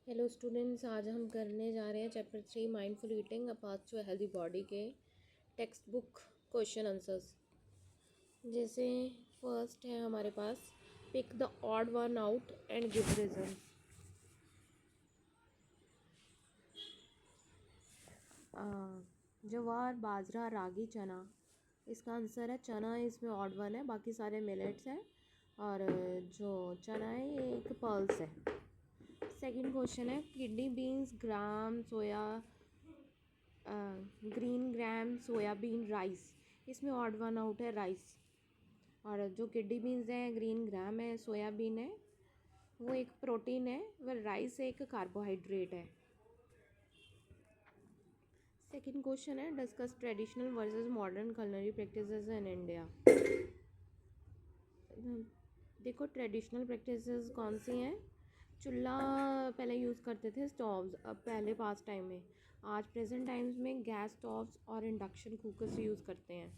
Hello students, आज हम करने जा रहे हैं chapter 3 mindful eating a path to a healthy body के टेक्स्ट बुक क्वेश्चन आंसर्स। जैसे फर्स्ट है हमारे पास, pick the odd one out and give reason. Jowar, bajra, ragi, chana. इसका आंसर है चना। इसमें ऑड वन है, बाकी सारे मिलेट्स हैं और जो चना है ये एक पल्स है। सेकंड क्वेश्चन है किडनी बीन्स, ग्राम, सोया, ग्रीन ग्राम, सोयाबीन, राइस। इसमें ऑड वन आउट है राइस। और जो किडनी बीन्स हैं, ग्रीन ग्राम है, सोयाबीन है, वो एक प्रोटीन है, वह राइस एक कार्बोहाइड्रेट है। सेकंड क्वेश्चन है discuss traditional versus modern culinary practices in India. देखो ट्रेडिशनल प्रैक्टिसेस कौन सी हैं। चूल्हा पहले यूज़ करते थे, स्टोव्स अब पहले पास टाइम में। आज प्रेजेंट टाइम्स में गैस स्टोव्स और इंडक्शन कुकर्स यूज़ करते हैं।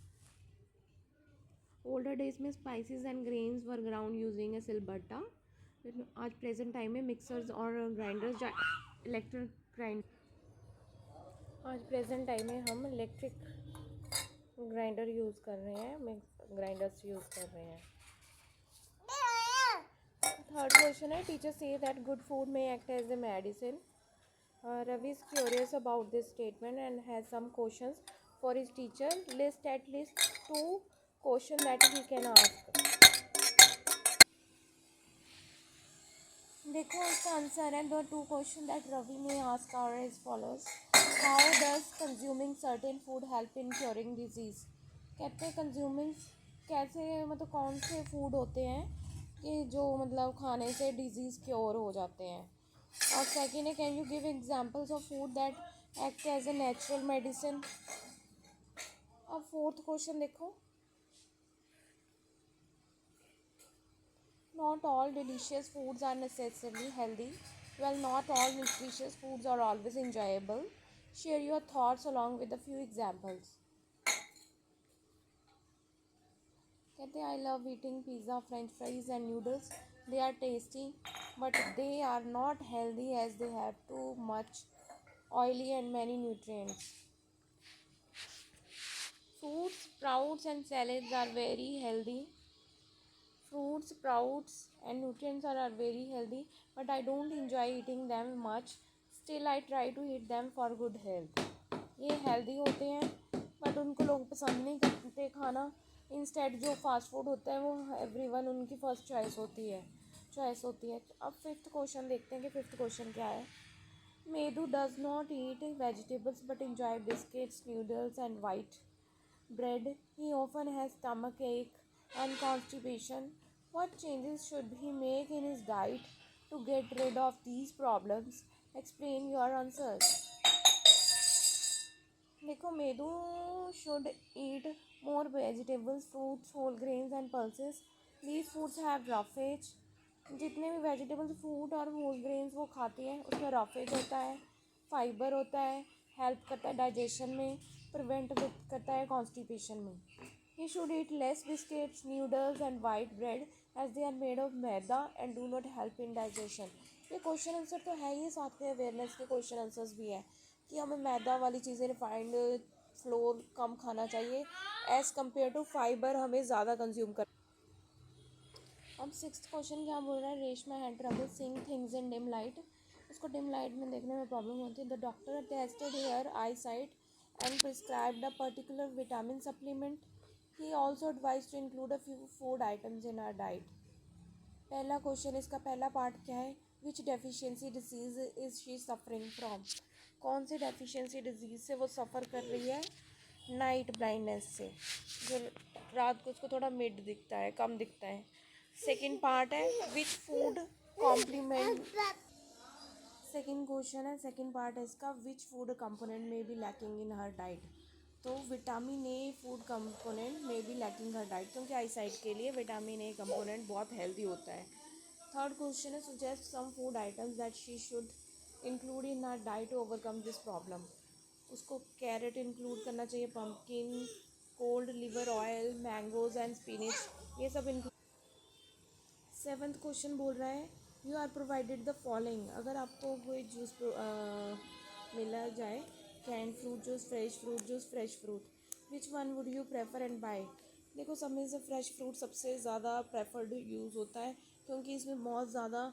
ओल्डर डेज में spices and grains were ground using a silbatta. आज प्रेजेंट टाइम में मिक्सर्स और ग्राइंडर्स इलेक्ट्रिक ग्राइंड आज प्रेजेंट टाइम में हम इलेक्ट्रिक ग्राइंडर यूज़ कर रहे हैं, मिक्स ग्राइंडर्स यूज़ कर रहे हैं। थर्ड क्वेश्चन है टीचर से दैट गुड फूड में act as a medicine. Ravi is curious about this statement and has some questions for his teacher. List at least 2 questions that he can ask. देखो इसका answer है the 2 question that Ravi ने ask are as follows. How does consuming certain food help in curing disease. कहते हैं consuming कैसे, मतलब कौन से फूड होते हैं कि जो मतलब खाने से डिजीज़ क्योर हो जाते हैं। और सेकेंड है can you give examples of food that act as a natural medicine. अब फोर्थ क्वेश्चन देखो, not all delicious foods are necessarily healthy. Well, not all nutritious foods are always enjoyable. Share your thoughts along with a few examples. कहते हैं I love eating pizza, French fries and noodles. They are tasty but they are not healthy as they have too much oily and many nutrients. Fruits, sprouts and salads are very healthy. Fruits, sprouts and nutrients are very healthy, but I don't enjoy eating them much. Still I try to eat them for good health. ये healthy होते हैं but उनको लोग पसंद नहीं करते खाना। Instead जो फास्ट फूड होता है वो एवरीवन उनकी फर्स्ट चॉइस होती है। अब फिफ्थ क्वेश्चन देखते हैं कि फिफ्थ क्वेश्चन क्या है। Medhu does not eat vegetables but enjoy biscuits, noodles and white bread. He often has stomach ache and constipation. What changes should he make in his diet to get rid of these problems? Explain your answers. देखो medu should eat more vegetables, fruits, whole grains and pulses. These foods have roughage. जितने भी vegetables, fruit और whole grains वो खाती है उसमें roughage होता है, फाइबर होता है, हेल्प करता है डाइजेशन में, प्रिवेंट करता है कॉन्स्टिपेशन में। He should eat less biscuits, noodles and white bread as they are made of maida and do not help in digestion. ये क्वेश्चन आंसर तो है ही, साथ में अवेयरनेस के क्वेश्चन आंसर्स भी है कि हमें मैदा वाली चीज़ें, रिफाइंड फ्लोर कम खाना चाहिए एज़ कम्पेयर टू फाइबर हमें ज़्यादा कंज्यूम कर। अब सिक्स्थ क्वेश्चन क्या बोल रहा है, Reshma had trouble seeing things in dim light. उसको डिम लाइट में देखने में प्रॉब्लम होती है। The doctor tested her eyesight and prescribed a particular vitamin supplement. He also advise to include a few food items in our diet. पहला question, इसका पहला part क्या है, which deficiency disease is she suffering from. कौन सी deficiency disease से वो सफ़र कर रही है। नाइट ब्लाइंडनेस से, जो रात को उसको थोड़ा मिड दिखता है, कम दिखता है। सेकेंड पार्ट है which food complement. Second question है, सेकेंड पार्ट है इसका, which food component may be lacking in her diet. तो vitamin A food component may be lacking her diet, क्योंकि आई साइट के लिए विटामिन ए कंपोनेंट बहुत healthy होता है। थर्ड क्वेश्चन है suggest some food items that she should include in her diet to overcome this problem. उसको carrot include करना चाहिए, pumpkin, cold liver oil, mangoes and spinach, ये सब इंक्लूड। सेवन्थ क्वेश्चन बोल रहा है you are provided the following. अगर आपको कोई जूस मिला जाए, can fruit juice, fresh fruit, which one would you prefer and buy. देखो, सब में से फ्रेश फ्रूट सबसे ज़्यादा प्रेफर्ड यूज़ होता है, क्योंकि इसमें बहुत ज़्यादा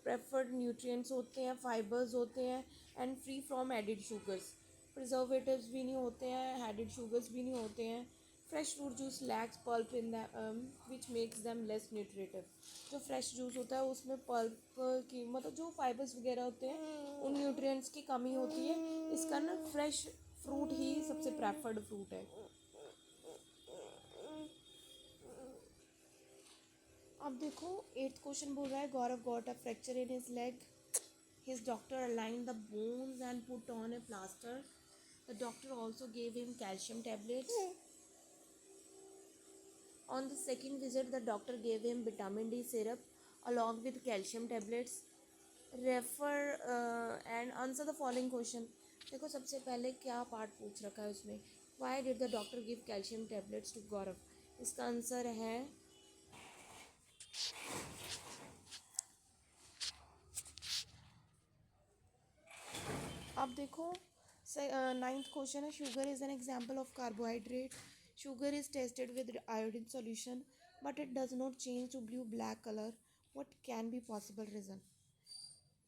प्रेफर्ड न्यूट्रिएंट्स होते हैं, फाइबर्स होते हैं, and free from added sugars. Preservatives भी नहीं होते हैं, एडिड शुगर्स भी नहीं होते हैं। Fresh fruit juice lakhs pulp in which makes them less nutritive. जो फ्रेश जूस होता है उसमें पल्प की, मतलब जो फाइबर्स वगैरह होते हैं, उन न्यूट्रिएंट्स की कमी होती है। इसका ना फ्रेश फ्रूट ही सबसे प्रेफर्ड फ्रूट है। अब देखो, 8th क्वेश्चन बोल रहा है, Gaurav got a fracture in his leg, his doctor align the bones and put on a plaster, the doctor also gave him calcium tablets. On the second visit, the doctor gave him vitamin D syrup along with calcium tablets. Refer and answer the following question. देखो, सबसे पहले क्या part पूछ रखा है उसमें, why did the doctor give calcium tablets to Gaurav. इसका answer है, अब देखो 9th क्वेश्चन है, sugar is an example of carbohydrate. Sugar is tested with iodine solution but it does not change to blue black colour, what can be possible reason.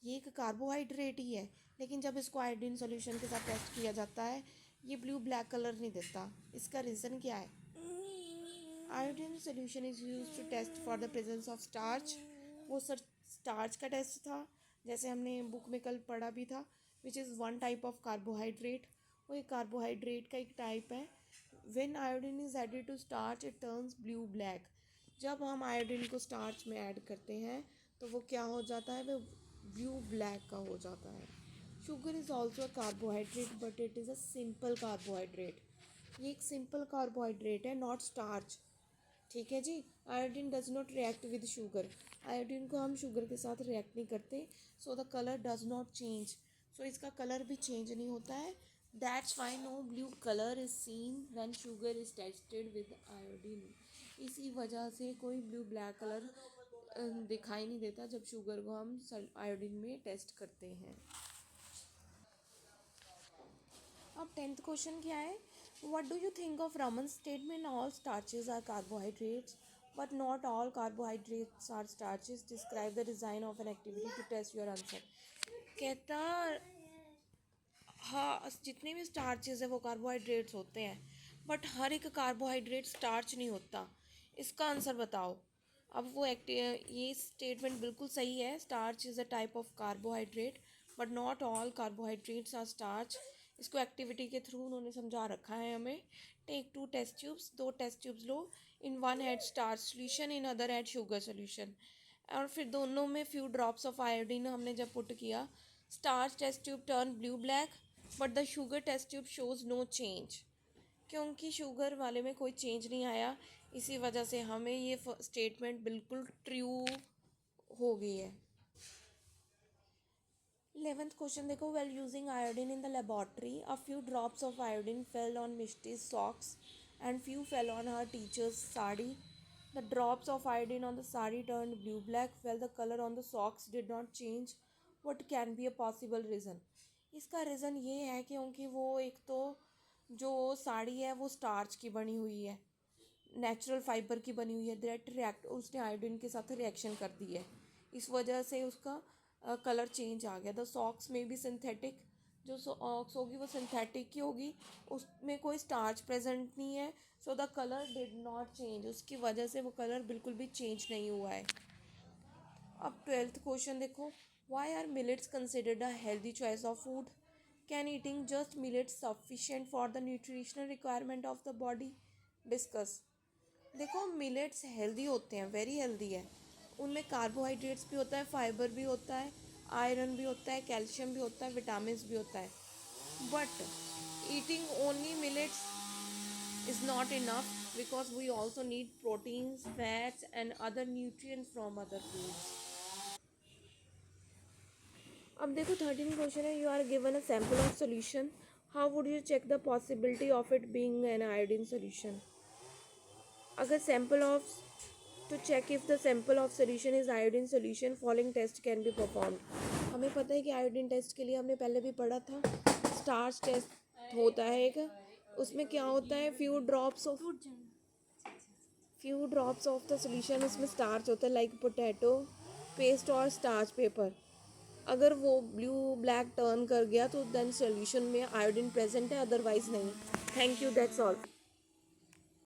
ये एक carbohydrate ही है, लेकिन जब इसको आयोडीन सॉल्यूशन के साथ test किया जाता है, ये ब्लू ब्लैक कलर नहीं देता। इसका रीज़न क्या है। Iodine solution is use to test for the presence of starch. वो सर स्टार्च का टेस्ट था, जैसे हमने बुक में कल पढ़ा भी था, which is one type of carbohydrate. वो एक कार्बोहाइड्रेट का एक टाइप है। When iodine is added to starch it turns blue black. जब हम आयोडीन को स्टार्च में ऐड करते हैं तो वो क्या हो जाता है, वो ब्लू ब्लैक का हो जाता है। Sugar is also a carbohydrate but it is a simple carbohydrate. ये एक सिंपल कार्बोहाइड्रेट है, नॉट स्टार्च। ठीक है जी। Iodine does not react with sugar. Iodine को हम शुगर के साथ रिएक्ट नहीं करते, so the colour does not change. So इसका कलर भी चेंज नहीं होता है। That's why no blue colour is seen when sugar is tested with iodine. इसी वजह से कोई ब्लू ब्लैक कलर दिखाई नहीं देता जब शुगर को हम आयोडीन में टेस्ट करते हैं। अब 10th क्वेश्चन क्या है, what do you think of Raman statement, all starches are carbohydrates but not all carbohydrates are starches, describe the design of an activity to test your answer. कहता, हाँ, जितने भी स्टार्चेज है वो कार्बोहाइड्रेट्स होते हैं, बट हर एक कार्बोहाइड्रेट स्टार्च नहीं होता। इसका आंसर बताओ। अब वो ये स्टेटमेंट बिल्कुल सही है, starch is a type of carbohydrate but not all carbohydrates are starch. इसको एक्टिविटी के थ्रू उन्होंने समझा रखा है हमें। Take 2 test tubes, 2 test tubes लो, in one had starch solution, in other had sugar solution, और फिर दोनों में फ्यू ड्रॉप्स ऑफ आयोडीन हमने जब पुट किया, starch test tube turn blue black but the sugar test tube shows no change. क्योंकि sugar वाले में कोई चेंज नहीं आया, इसी वजह से हमें ये स्टेटमेंट बिल्कुल ट्रू हो गई है। 11th क्वेश्चन देखो, while using iodine in the laboratory a few drops of iodine fell on Misty's socks and few fell on her teacher's sari, the drops of iodine on the sari turn blue black while the colour on the socks did not change, what can be a possible reason. इसका reason ये है क्योंकि वो एक तो जो साड़ी है वो स्टार्च की बनी हुई है, नेचुरल फाइबर की बनी हुई है, डायरेक्ट रिएक्ट उसने आयोडीन के साथ रिएक्शन कर दी है, इस वजह से उसका कलर चेंज आ गया। द सॉक्स में भी सिंथेटिक, जो सॉक्स होगी वो सिंथेटिक की होगी, उसमें कोई स्टार्च प्रेजेंट नहीं है, सो the colour did not change, उसकी वजह से वो कलर बिल्कुल भी चेंज नहीं हुआ है। अब 12th क्वेश्चन देखो, why are millets considered a healthy choice of food, can eating just millets sufficient for the nutritional requirement of the body, discuss. देखो, मिलेट्स हेल्दी होते हैं, वेरी हेल्दी है, उनमें कार्बोहाइड्रेट्स भी होता है, फाइबर भी होता है, आयरन भी होता है, कैल्शियम भी होता है, विटामिन भी होता है, but eating only millets is not enough because we also need proteins, fats and other nutrients from other foods. अब देखो 13 क्वेश्चन है, you are given a sample of solution, how would you check the possibility of it being an iodine solution. अगर sample of To check if the sample of solution is iodine solution, following test can be performed. हमें पता है कि iodine test के लिए हमने पहले भी पढ़ा था, स्टार्च टेस्ट होता है एक, उसमें क्या होता है, few drops of the solution, उसमें स्टार्च होता है लाइक पोटैटो पेस्ट और स्टार्च पेपर। अगर वो ब्लू ब्लैक टर्न कर गया तो देन सोल्यूशन में आयोडीन प्रेजेंट है, अदरवाइज नहीं। Thank you, that's all.